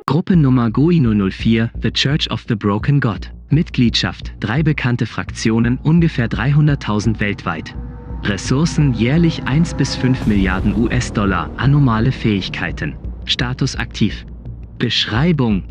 Gruppennummer GOI 004, The Church of the Broken God. Mitgliedschaft, 3 bekannte Fraktionen, ungefähr 300.000 weltweit. Ressourcen jährlich 1 bis 5 Milliarden US-Dollar, anomale Fähigkeiten. Status aktiv. Beschreibung.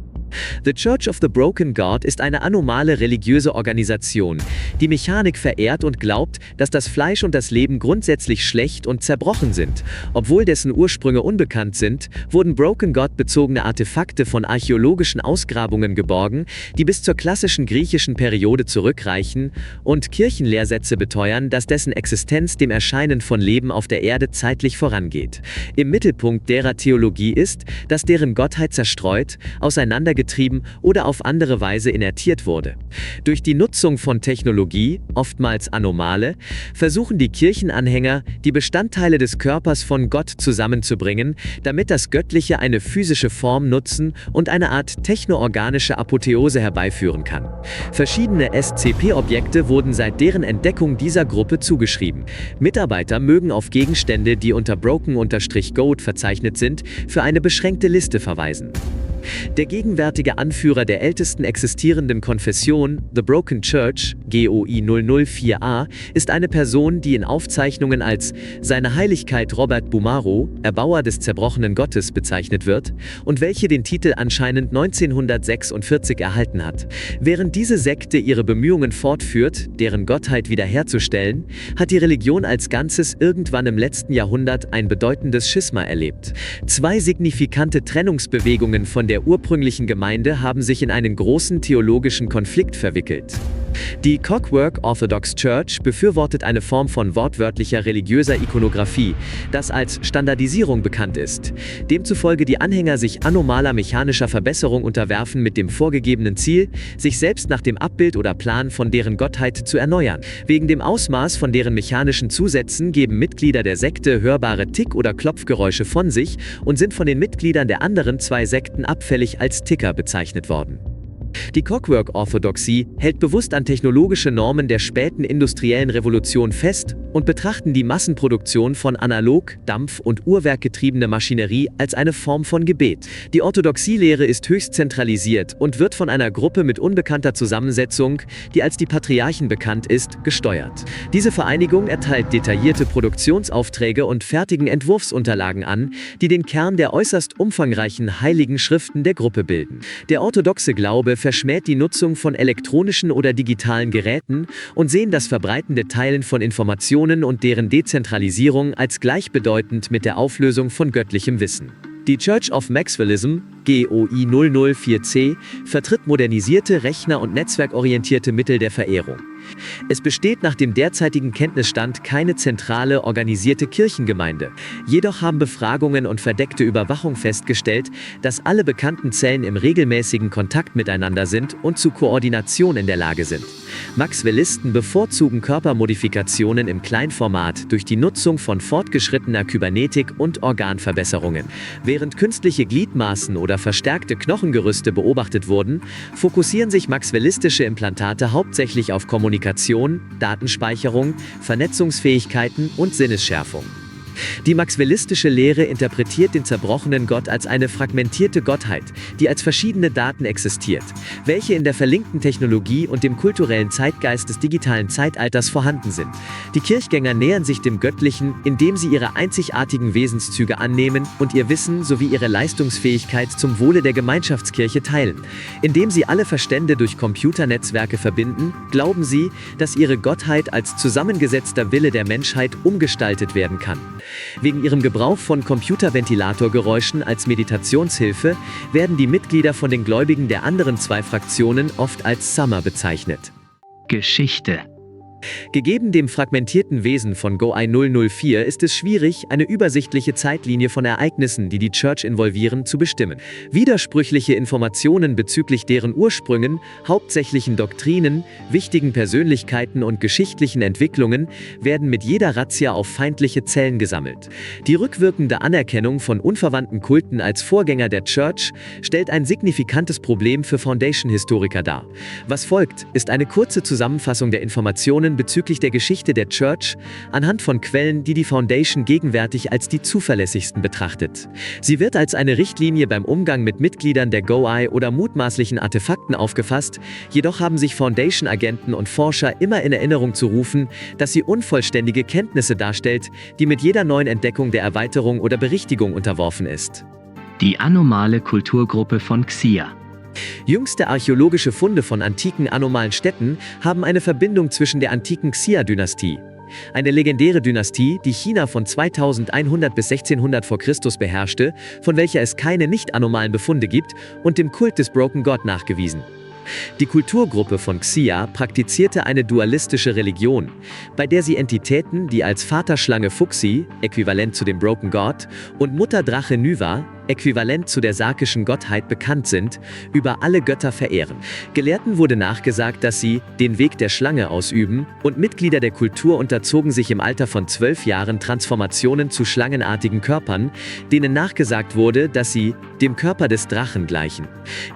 The Church of the Broken God ist eine anomale religiöse Organisation, die Mechanik verehrt und glaubt, dass das Fleisch und das Leben grundsätzlich schlecht und zerbrochen sind. Obwohl dessen Ursprünge unbekannt sind, wurden Broken God bezogene Artefakte von archäologischen Ausgrabungen geborgen, die bis zur klassischen griechischen Periode zurückreichen und Kirchenlehrsätze beteuern, dass dessen Existenz dem Erscheinen von Leben auf der Erde zeitlich vorangeht. Im Mittelpunkt derer Theologie ist, dass deren Gottheit zerstreut, auseinandergetrieben oder auf andere Weise invertiert wurde. Durch die Nutzung von Technologie, oftmals anomale, versuchen die Kirchenanhänger, die Bestandteile des Körpers von Gott zusammenzubringen, damit das Göttliche eine physische Form nutzen und eine Art technoorganische Apotheose herbeiführen kann. Verschiedene SCP-Objekte wurden seit deren Entdeckung dieser Gruppe zugeschrieben. Mitarbeiter mögen auf Gegenstände, die unter Broken-Goat verzeichnet sind, für eine beschränkte Liste verweisen. Der gegenwärtige Anführer der ältesten existierenden Konfession, The Broken Church, GOI 004a, ist eine Person, die in Aufzeichnungen als Seine Heiligkeit Robert Bumaro, Erbauer des zerbrochenen Gottes, bezeichnet wird und welche den Titel anscheinend 1946 erhalten hat. Während diese Sekte ihre Bemühungen fortführt, deren Gottheit wiederherzustellen, hat die Religion als Ganzes irgendwann im letzten Jahrhundert ein bedeutendes Schisma erlebt. 2 signifikante Trennungsbewegungen von der ursprünglichen Gemeinde haben sich in einen großen theologischen Konflikt verwickelt. Die Clockwork Orthodox Church befürwortet eine Form von wortwörtlicher religiöser Ikonographie, das als Standardisierung bekannt ist, demzufolge die Anhänger sich anomaler mechanischer Verbesserung unterwerfen mit dem vorgegebenen Ziel, sich selbst nach dem Abbild oder Plan von deren Gottheit zu erneuern. Wegen dem Ausmaß von deren mechanischen Zusätzen geben Mitglieder der Sekte hörbare Tick- oder Klopfgeräusche von sich und sind von den Mitgliedern der anderen 2 Sekten abfällig als Ticker bezeichnet worden. Die Clockwork-Orthodoxie hält bewusst an technologische Normen der späten industriellen Revolution fest und betrachten die Massenproduktion von analog-, dampf- und uhrwerkgetriebene Maschinerie als eine Form von Gebet. Die Orthodoxielehre ist höchst zentralisiert und wird von einer Gruppe mit unbekannter Zusammensetzung, die als die Patriarchen bekannt ist, gesteuert. Diese Vereinigung erteilt detaillierte Produktionsaufträge und fertigen Entwurfsunterlagen an, die den Kern der äußerst umfangreichen heiligen Schriften der Gruppe bilden. Der orthodoxe Glaube verschmäht die Nutzung von elektronischen oder digitalen Geräten und sehen das verbreitende Teilen von Informationen und deren Dezentralisierung als gleichbedeutend mit der Auflösung von göttlichem Wissen. Die Church of Maxwellism, GOI 004c, vertritt modernisierte, rechner- und netzwerkorientierte Mittel der Verehrung. Es besteht nach dem derzeitigen Kenntnisstand keine zentrale, organisierte Kirchengemeinde. Jedoch haben Befragungen und verdeckte Überwachung festgestellt, dass alle bekannten Zellen im regelmäßigen Kontakt miteinander sind und zu Koordination in der Lage sind. Maxwellisten bevorzugen Körpermodifikationen im Kleinformat durch die Nutzung von fortgeschrittener Kybernetik und Organverbesserungen. Während künstliche Gliedmaßen oder verstärkte Knochengerüste beobachtet wurden, fokussieren sich maxwellistische Implantate hauptsächlich auf Kommunikation, Datenspeicherung, Vernetzungsfähigkeiten und Sinnesschärfung. Die maxwellistische Lehre interpretiert den zerbrochenen Gott als eine fragmentierte Gottheit, die als verschiedene Daten existiert, welche in der verlinkten Technologie und dem kulturellen Zeitgeist des digitalen Zeitalters vorhanden sind. Die Kirchgänger nähern sich dem Göttlichen, indem sie ihre einzigartigen Wesenszüge annehmen und ihr Wissen sowie ihre Leistungsfähigkeit zum Wohle der Gemeinschaftskirche teilen. Indem sie alle Verstände durch Computernetzwerke verbinden, glauben sie, dass ihre Gottheit als zusammengesetzter Wille der Menschheit umgestaltet werden kann. Wegen ihrem Gebrauch von Computerventilatorgeräuschen als Meditationshilfe werden die Mitglieder von den Gläubigen der anderen 2 Fraktionen oft als Summer bezeichnet. Geschichte. Gegeben dem fragmentierten Wesen von GOI 004 ist es schwierig, eine übersichtliche Zeitlinie von Ereignissen, die die Church involvieren, zu bestimmen. Widersprüchliche Informationen bezüglich deren Ursprüngen, hauptsächlichen Doktrinen, wichtigen Persönlichkeiten und geschichtlichen Entwicklungen werden mit jeder Razzia auf feindliche Zellen gesammelt. Die rückwirkende Anerkennung von unverwandten Kulten als Vorgänger der Church stellt ein signifikantes Problem für Foundation-Historiker dar. Was folgt, ist eine kurze Zusammenfassung der Informationen, Informationen bezüglich der Geschichte der Church anhand von Quellen, die die Foundation gegenwärtig als die zuverlässigsten betrachtet. Sie wird als eine Richtlinie beim Umgang mit Mitgliedern der GOI oder mutmaßlichen Artefakten aufgefasst, jedoch haben sich Foundation-Agenten und Forscher immer in Erinnerung zu rufen, dass sie unvollständige Kenntnisse darstellt, die mit jeder neuen Entdeckung der Erweiterung oder Berichtigung unterworfen ist. Die anomale Kulturgruppe von Xia. Jüngste archäologische Funde von antiken anomalen Städten haben eine Verbindung zwischen der antiken Xia-Dynastie, eine legendäre Dynastie, die China von 2100 bis 1600 v. Chr. Beherrschte, von welcher es keine nicht-anomalen Befunde gibt, und dem Kult des Broken God nachgewiesen. Die Kulturgruppe von Xia praktizierte eine dualistische Religion, bei der sie Entitäten, die als Vaterschlange Fuxi, äquivalent zu dem Broken God, und Mutterdrache Nuwa, äquivalent zu der sarkischen Gottheit bekannt sind, über alle Götter verehren. Gelehrten wurde nachgesagt, dass sie den Weg der Schlange ausüben, und Mitglieder der Kultur unterzogen sich im Alter von 12 Jahren Transformationen zu schlangenartigen Körpern, denen nachgesagt wurde, dass sie dem Körper des Drachen gleichen.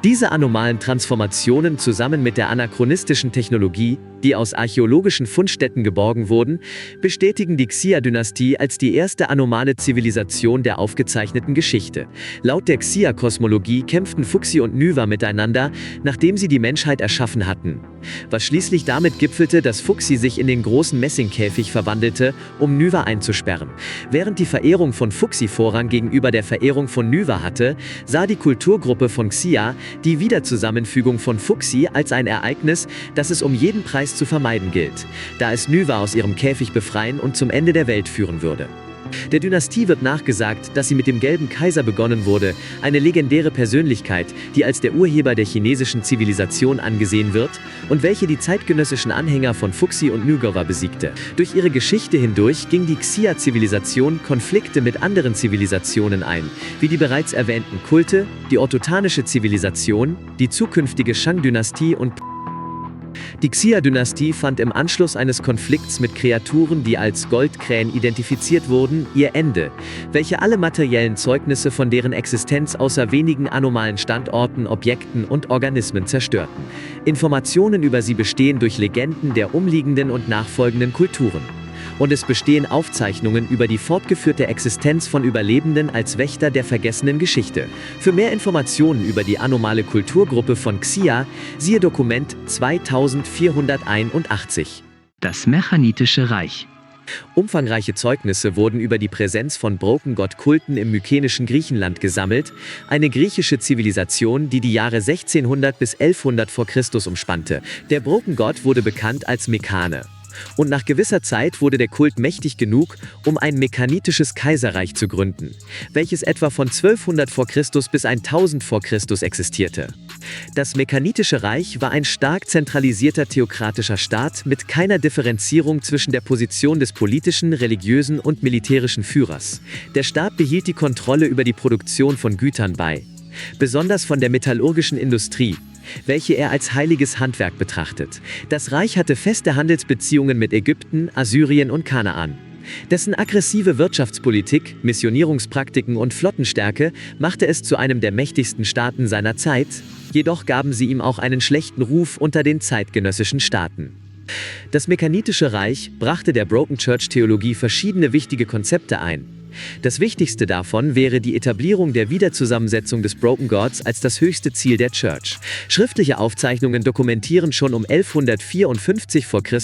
Diese anomalen Transformationen zusammen mit der anachronistischen Technologie, die aus archäologischen Fundstätten geborgen wurden, bestätigen die Xia-Dynastie als die erste anomale Zivilisation der aufgezeichneten Geschichte. Laut der Xia-Kosmologie kämpften Fuxi und Nuwa miteinander, nachdem sie die Menschheit erschaffen hatten. Was schließlich damit gipfelte, dass Fuxi sich in den großen Messingkäfig verwandelte, um Nuwa einzusperren. Während die Verehrung von Fuxi Vorrang gegenüber der Verehrung von Nuwa hatte, sah die Kulturgruppe von Xia die Wiederzusammenfügung von Fuxi als ein Ereignis, das es um jeden Preis zu vermeiden gilt, da es Nuwa aus ihrem Käfig befreien und zum Ende der Welt führen würde. Der Dynastie wird nachgesagt, dass sie mit dem Gelben Kaiser begonnen wurde, eine legendäre Persönlichkeit, die als der Urheber der chinesischen Zivilisation angesehen wird und welche die zeitgenössischen Anhänger von Fuxi und Nuwa besiegte. Durch ihre Geschichte hindurch ging die Xia-Zivilisation Konflikte mit anderen Zivilisationen ein, wie die bereits erwähnten Kulte, die ortotanische Zivilisation, die zukünftige Shang-Dynastie und Die Xia-Dynastie fand im Anschluss eines Konflikts mit Kreaturen, die als Goldkrähen identifiziert wurden, ihr Ende, welche alle materiellen Zeugnisse von deren Existenz außer wenigen anomalen Standorten, Objekten und Organismen zerstörten. Informationen über sie bestehen durch Legenden der umliegenden und nachfolgenden Kulturen. Und es bestehen Aufzeichnungen über die fortgeführte Existenz von Überlebenden als Wächter der vergessenen Geschichte. Für mehr Informationen über die anomale Kulturgruppe von Xia, siehe Dokument 2481. Das Mechanitische Reich. Umfangreiche Zeugnisse wurden über die Präsenz von Broken God-Kulten im mykenischen Griechenland gesammelt, eine griechische Zivilisation, die die Jahre 1600 bis 1100 v. Chr. Umspannte. Der Broken God wurde bekannt als Mekane. Und nach gewisser Zeit wurde der Kult mächtig genug, um ein mekanitisches Kaiserreich zu gründen, welches etwa von 1200 v. Chr. bis 1000 v. Chr. existierte. Das Mekanitische Reich war ein stark zentralisierter theokratischer Staat mit keiner Differenzierung zwischen der Position des politischen, religiösen und militärischen Führers. Der Staat behielt die Kontrolle über die Produktion von Gütern bei, besonders von der metallurgischen Industrie, welche er als heiliges Handwerk betrachtet. Das Reich hatte feste Handelsbeziehungen mit Ägypten, Assyrien und Kanaan. Dessen aggressive Wirtschaftspolitik, Missionierungspraktiken und Flottenstärke machte es zu einem der mächtigsten Staaten seiner Zeit, jedoch gaben sie ihm auch einen schlechten Ruf unter den zeitgenössischen Staaten. Das Mekanitische Reich brachte der Broken Church Theologie verschiedene wichtige Konzepte ein. Das wichtigste davon wäre die Etablierung der Wiederzusammensetzung des Broken Gods als das höchste Ziel der Church. Schriftliche Aufzeichnungen dokumentieren schon um 1154 v. Chr.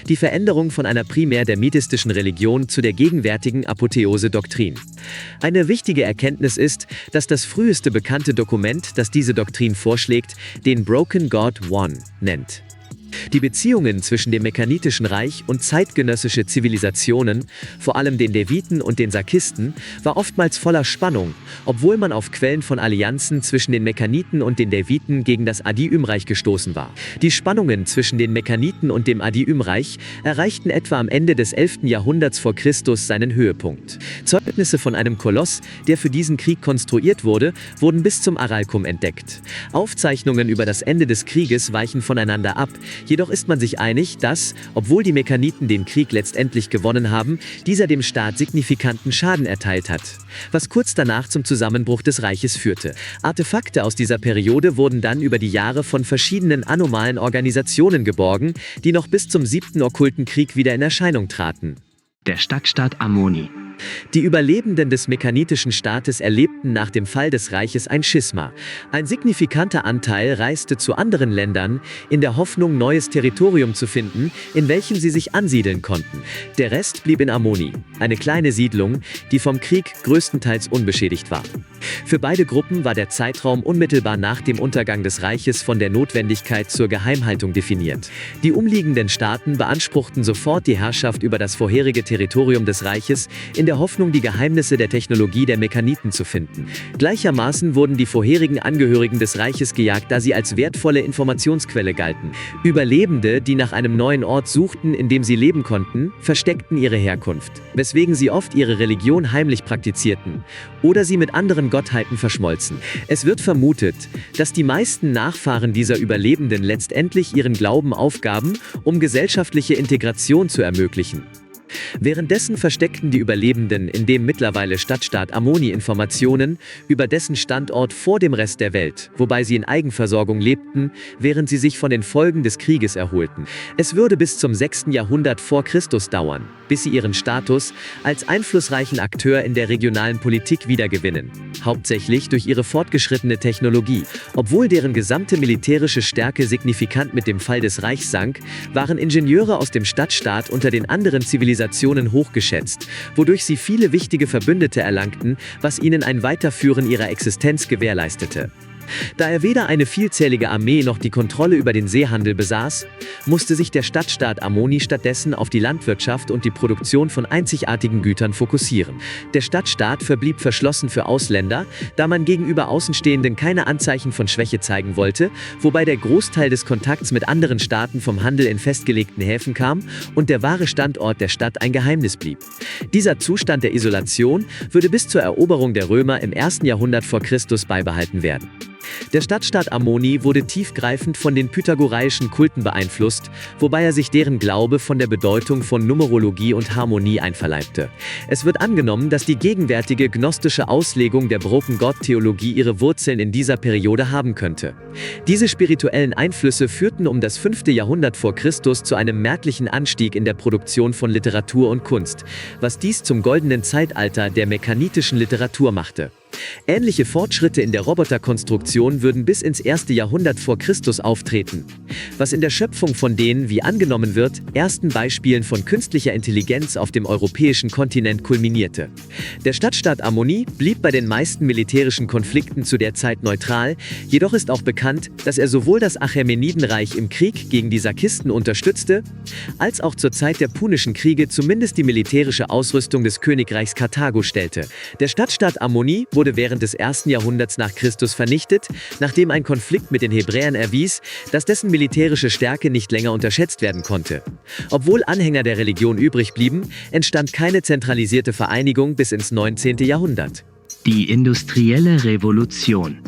Die Veränderung von einer primär der mystischen Religion zu der gegenwärtigen Apotheose-Doktrin. Eine wichtige Erkenntnis ist, dass das früheste bekannte Dokument, das diese Doktrin vorschlägt, den Broken God One nennt. Die Beziehungen zwischen dem Mekkanitischen Reich und zeitgenössische Zivilisationen, vor allem den Leviten und den Sarkisten, war oftmals voller Spannung, obwohl man auf Quellen von Allianzen zwischen den Mekkaniten und den Leviten gegen das Adi-Üm-Reich gestoßen war. Die Spannungen zwischen den Mekkaniten und dem Adi-Üm-Reich erreichten etwa am Ende des 11. Jahrhunderts vor Christus seinen Höhepunkt. Zeugnisse von einem Koloss, der für diesen Krieg konstruiert wurde, wurden bis zum Aralkum entdeckt. Aufzeichnungen über das Ende des Krieges weichen voneinander ab, Jedoch ist man sich einig, dass, obwohl die Mekkaniten den Krieg letztendlich gewonnen haben, dieser dem Staat signifikanten Schaden erteilt hat, was kurz danach zum Zusammenbruch des Reiches führte. Artefakte aus dieser Periode wurden dann über die Jahre von verschiedenen anomalen Organisationen geborgen, die noch bis zum 7. Okkulten Krieg wieder in Erscheinung traten. Der Stadtstaat Amoni. Die Überlebenden des mekkanitischen Staates erlebten nach dem Fall des Reiches ein Schisma. Ein signifikanter Anteil reiste zu anderen Ländern, in der Hoffnung, neues Territorium zu finden, in welchem sie sich ansiedeln konnten. Der Rest blieb in Amoni, eine kleine Siedlung, die vom Krieg größtenteils unbeschädigt war. Für beide Gruppen war der Zeitraum unmittelbar nach dem Untergang des Reiches von der Notwendigkeit zur Geheimhaltung definiert. Die umliegenden Staaten beanspruchten sofort die Herrschaft über das vorherige Territorium des Reiches, in der Hoffnung, die Geheimnisse der Technologie der Mekkaniten zu finden. Gleichermaßen wurden die vorherigen Angehörigen des Reiches gejagt, da sie als wertvolle Informationsquelle galten. Überlebende, die nach einem neuen Ort suchten, in dem sie leben konnten, versteckten ihre Herkunft, weswegen sie oft ihre Religion heimlich praktizierten oder sie mit anderen Gottheiten verschmolzen. Es wird vermutet, dass die meisten Nachfahren dieser Überlebenden letztendlich ihren Glauben aufgaben, um gesellschaftliche Integration zu ermöglichen. Währenddessen versteckten die Überlebenden in dem mittlerweile Stadtstaat Amoni Informationen über dessen Standort vor dem Rest der Welt, wobei sie in Eigenversorgung lebten, während sie sich von den Folgen des Krieges erholten. Es würde bis zum 6. Jahrhundert vor Christus dauern, bis sie ihren Status als einflussreichen Akteur in der regionalen Politik wiedergewinnen, hauptsächlich durch ihre fortgeschrittene Technologie. Obwohl deren gesamte militärische Stärke signifikant mit dem Fall des Reichs sank, waren Ingenieure aus dem Stadtstaat unter den anderen Zivilisationen hochgeschätzt, wodurch sie viele wichtige Verbündete erlangten, was ihnen ein Weiterführen ihrer Existenz gewährleistete. Da er weder eine vielzählige Armee noch die Kontrolle über den Seehandel besaß, musste sich der Stadtstaat Amoni stattdessen auf die Landwirtschaft und die Produktion von einzigartigen Gütern fokussieren. Der Stadtstaat verblieb verschlossen für Ausländer, da man gegenüber Außenstehenden keine Anzeichen von Schwäche zeigen wollte, wobei der Großteil des Kontakts mit anderen Staaten vom Handel in festgelegten Häfen kam und der wahre Standort der Stadt ein Geheimnis blieb. Dieser Zustand der Isolation würde bis zur Eroberung der Römer im 1. Jahrhundert vor Christus beibehalten werden. Der Stadtstaat Amoni wurde tiefgreifend von den pythagoreischen Kulten beeinflusst, wobei er sich deren Glaube von der Bedeutung von Numerologie und Harmonie einverleibte. Es wird angenommen, dass die gegenwärtige gnostische Auslegung der Broken God-Theologie ihre Wurzeln in dieser Periode haben könnte. Diese spirituellen Einflüsse führten um das 5. Jahrhundert vor Christus zu einem merklichen Anstieg in der Produktion von Literatur und Kunst, was dies zum goldenen Zeitalter der mekkanitischen Literatur machte. Ähnliche Fortschritte in der Roboterkonstruktion würden bis ins 1. Jahrhundert vor Christus auftreten, was in der Schöpfung von den, wie angenommen wird, ersten Beispielen von künstlicher Intelligenz auf dem europäischen Kontinent kulminierte. Der Stadtstaat Amoni blieb bei den meisten militärischen Konflikten zu der Zeit neutral, jedoch ist auch bekannt, dass er sowohl das Achämenidenreich im Krieg gegen die Sakisten unterstützte, als auch zur Zeit der Punischen Kriege zumindest die militärische Ausrüstung des Königreichs Karthago stellte. Der Stadtstaat Amoni wurde während des 1. Jahrhunderts nach Christus vernichtet, nachdem ein Konflikt mit den Hebräern erwies, dass dessen militärische Stärke nicht länger unterschätzt werden konnte. Obwohl Anhänger der Religion übrig blieben, entstand keine zentralisierte Vereinigung bis ins 19. Jahrhundert. Die industrielle Revolution.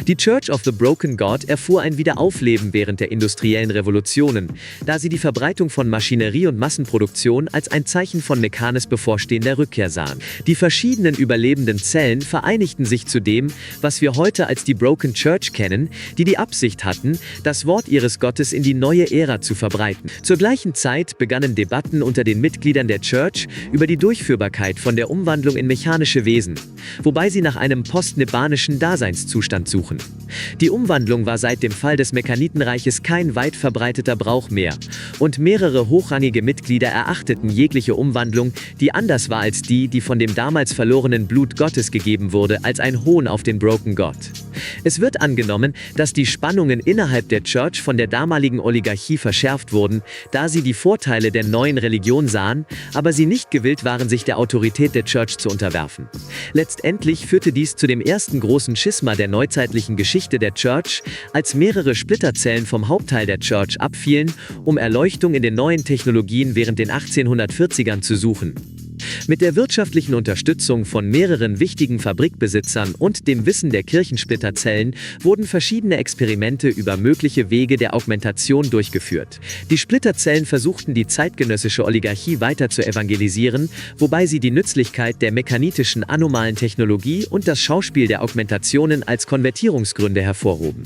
Die Church of the Broken God erfuhr ein Wiederaufleben während der industriellen Revolutionen, da sie die Verbreitung von Maschinerie und Massenproduktion als ein Zeichen von Mekkanes bevorstehender Rückkehr sahen. Die verschiedenen überlebenden Zellen vereinigten sich zu dem, was wir heute als die Broken Church kennen, die die Absicht hatten, das Wort ihres Gottes in die neue Ära zu verbreiten. Zur gleichen Zeit begannen Debatten unter den Mitgliedern der Church über die Durchführbarkeit von der Umwandlung in mechanische Wesen, wobei sie nach einem postnibbanischen Daseinszustand suchen. Die Umwandlung war seit dem Fall des Mekkanitenreiches kein weit verbreiteter Brauch mehr, und mehrere hochrangige Mitglieder erachteten jegliche Umwandlung, die anders war als die, die von dem damals verlorenen Blut Gottes gegeben wurde, als ein Hohn auf den Broken God. Es wird angenommen, dass die Spannungen innerhalb der Church von der damaligen Oligarchie verschärft wurden, da sie die Vorteile der neuen Religion sahen, aber sie nicht gewillt waren, sich der Autorität der Church zu unterwerfen. Letztendlich führte dies zu dem ersten großen Schisma der neuzeitlichen Geschichte der Church, als mehrere Splitterzellen vom Hauptteil der Church abfielen, um Erleuchtung in den neuen Technologien während den 1840ern zu suchen. Mit der wirtschaftlichen Unterstützung von mehreren wichtigen Fabrikbesitzern und dem Wissen der Kirchensplitterzellen wurden verschiedene Experimente über mögliche Wege der Augmentation durchgeführt. Die Splitterzellen versuchten die zeitgenössische Oligarchie weiter zu evangelisieren, wobei sie die Nützlichkeit der mechanitischen anomalen Technologie und das Schauspiel der Augmentationen als Konvertierungsgründe hervorhoben.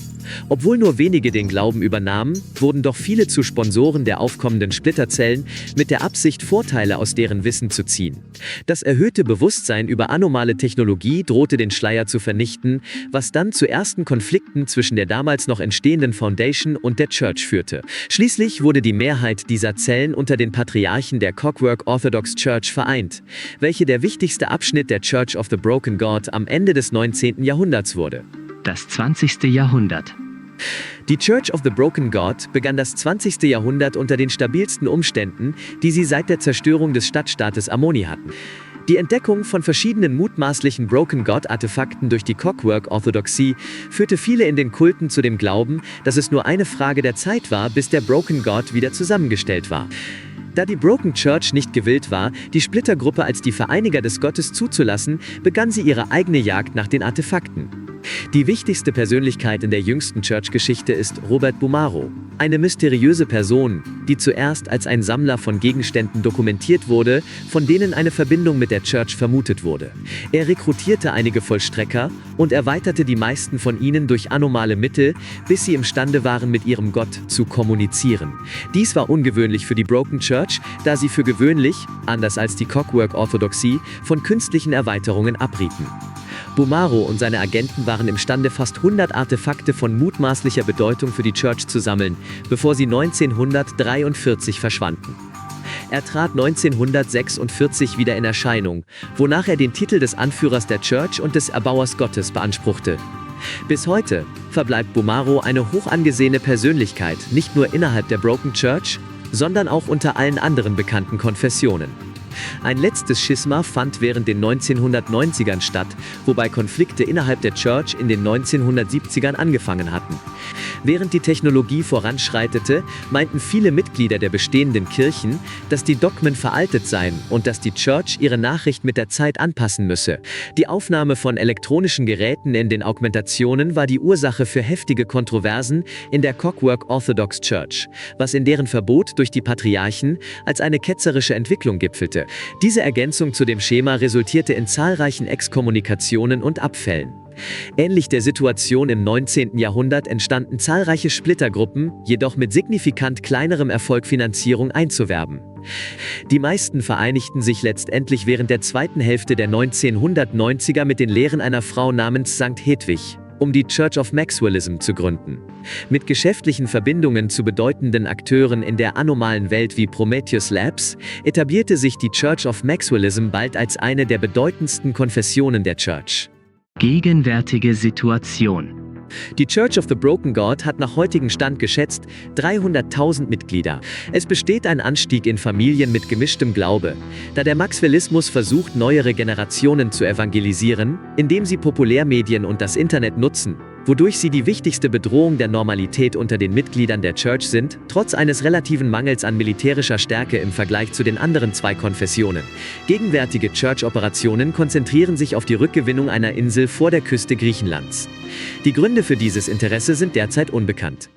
Obwohl nur wenige den Glauben übernahmen, wurden doch viele zu Sponsoren der aufkommenden Splitterzellen mit der Absicht, Vorteile aus deren Wissen zu ziehen. Das erhöhte Bewusstsein über anomale Technologie drohte den Schleier zu vernichten, was dann zu ersten Konflikten zwischen der damals noch entstehenden Foundation und der Church führte. Schließlich wurde die Mehrheit dieser Zellen unter den Patriarchen der Clockwork Orthodox Church vereint, welche der wichtigste Abschnitt der Church of the Broken God am Ende des 19. Jahrhunderts wurde. Das 20. Jahrhundert. Die Church of the Broken God begann das 20. Jahrhundert unter den stabilsten Umständen, die sie seit der Zerstörung des Stadtstaates Amoni hatten. Die Entdeckung von verschiedenen mutmaßlichen Broken God-Artefakten durch die Clockwork-Orthodoxie führte viele in den Kulten zu dem Glauben, dass es nur eine Frage der Zeit war, bis der Broken God wieder zusammengestellt war. Da die Broken Church nicht gewillt war, die Splittergruppe als die Vereiniger des Gottes zuzulassen, begann sie ihre eigene Jagd nach den Artefakten. Die wichtigste Persönlichkeit in der jüngsten Church-Geschichte ist Robert Bomaro, eine mysteriöse Person, die zuerst als ein Sammler von Gegenständen dokumentiert wurde, von denen eine Verbindung mit der Church vermutet wurde. Er rekrutierte einige Vollstrecker und erweiterte die meisten von ihnen durch anomale Mittel, bis sie imstande waren, mit ihrem Gott zu kommunizieren. Dies war ungewöhnlich für die Broken Church, da sie für gewöhnlich, anders als die Clockwork-Orthodoxie, von künstlichen Erweiterungen abrieten. Bomaro und seine Agenten waren imstande, fast 100 Artefakte von mutmaßlicher Bedeutung für die Church zu sammeln, bevor sie 1943 verschwanden. Er trat 1946 wieder in Erscheinung, wonach er den Titel des Anführers der Church und des Erbauers Gottes beanspruchte. Bis heute verbleibt Bomaro eine hoch angesehene Persönlichkeit, nicht nur innerhalb der Broken Church, sondern auch unter allen anderen bekannten Konfessionen. Ein letztes Schisma fand während den 1990ern statt, wobei Konflikte innerhalb der Church in den 1970ern angefangen hatten. Während die Technologie voranschreitete, meinten viele Mitglieder der bestehenden Kirchen, dass die Dogmen veraltet seien und dass die Church ihre Nachricht mit der Zeit anpassen müsse. Die Aufnahme von elektronischen Geräten in den Augmentationen war die Ursache für heftige Kontroversen in der Clockwork Orthodox Church, was in deren Verbot durch die Patriarchen als eine ketzerische Entwicklung gipfelte. Diese Ergänzung zu dem Schema resultierte in zahlreichen Exkommunikationen und Abfällen. Ähnlich der Situation im 19. Jahrhundert entstanden zahlreiche Splittergruppen, jedoch mit signifikant kleinerem Erfolg Finanzierung einzuwerben. Die meisten vereinigten sich letztendlich während der zweiten Hälfte der 1990er mit den Lehren einer Frau namens St. Hedwig, um die Church of Maxwellism zu gründen. Mit geschäftlichen Verbindungen zu bedeutenden Akteuren in der anomalen Welt wie Prometheus Labs etablierte sich die Church of Maxwellism bald als eine der bedeutendsten Konfessionen der Church. Gegenwärtige Situation. Die Church of the Broken God hat nach heutigem Stand geschätzt 300.000 Mitglieder. Es besteht ein Anstieg in Familien mit gemischtem Glaube, da der Maxwellismus versucht, neuere Generationen zu evangelisieren, indem sie Populärmedien und das Internet nutzen, wodurch sie die wichtigste Bedrohung der Normalität unter den Mitgliedern der Church sind, trotz eines relativen Mangels an militärischer Stärke im Vergleich zu den anderen zwei Konfessionen. Gegenwärtige Church-Operationen konzentrieren sich auf die Rückgewinnung einer Insel vor der Küste Griechenlands. Die Gründe für dieses Interesse sind derzeit unbekannt.